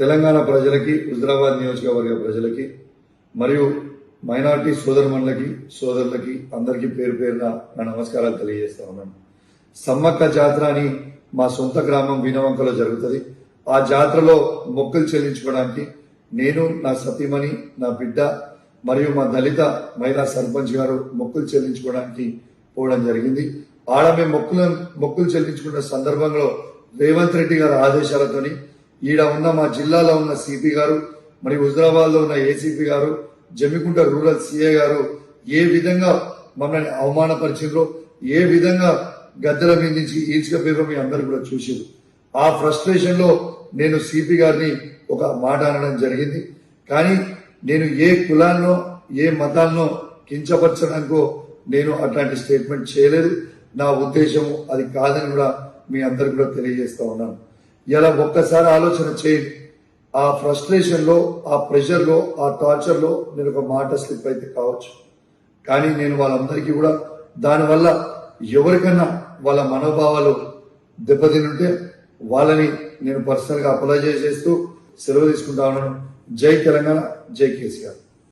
తెలంగాణ ప్రజలకి, హుజరాబాద్ నియోజకవర్గ ప్రజలకి మరియు మైనార్టీ సోదరుమణులకి, సోదరులకి అందరికీ పేరు పేరున నా నమస్కారాలు తెలియజేస్తా ఉన్నాను. సమ్మక్క జాతర అని మా సొంత గ్రామం వీణవంకలో జరుగుతుంది. ఆ జాతరలో మొక్కులు చెల్లించుకోవడానికి నేను, నా సతీమణి, నా బిడ్డ మరియు మా దళిత మహిళా సర్పంచ్ గారు మొక్కులు చెల్లించుకోవడానికి పోవడం జరిగింది. ఆడ మేము మొక్కులు చెల్లించుకున్న సందర్భంలో రేవంత్ రెడ్డి గారి ఆదేశాలతోని ఈడ ఉన్న మా జిల్లాలో ఉన్న సిపి గారు మరియు హుజరాబాద్ లో ఉన్న ఏసీపీ గారు, జమ్మికుంట రూరల్ సిఏ గారు ఏ విధంగా మమ్మల్ని అవమానపరిచిందో, ఏ విధంగా గద్దెల మీద నుంచి ఈడ్చుకపోయారో మీ అందరూ కూడా చూసారు. ఆ ఫ్రస్ట్రేషన్ లో నేను సిపి గారిని ఒక మాట అనడం జరిగింది. కానీ నేను ఏ కులాన్నో ఏ మతాన్నో కించపరచడానికో నేను అట్లాంటి స్టేట్మెంట్ చేయలేదు. నా ఉద్దేశం అది కాదని కూడా మీ అందరికి కూడా తెలియజేస్తా ఉన్నాను. ఇలా ఒక్కసారి ఆలోచన చేయండి. ఆ ఫ్రస్ట్రేషన్ లో, ఆ ప్రెషర్ లో, ఆ టార్చర్ లో నేను ఒక మాట స్లిప్ అయితే కావచ్చు. కానీ నేను వాళ్ళందరికీ కూడా దానివల్ల ఎవరికన్నా వాళ్ళ మనోభావాలు దెబ్బతినుంటే వాళ్ళని నేను పర్సనల్ గా అపాలజైజ్ చేస్తూ సెలవు తీసుకుంటా ఉన్నాను. జై తెలంగాణ, జై కేసీఆర్.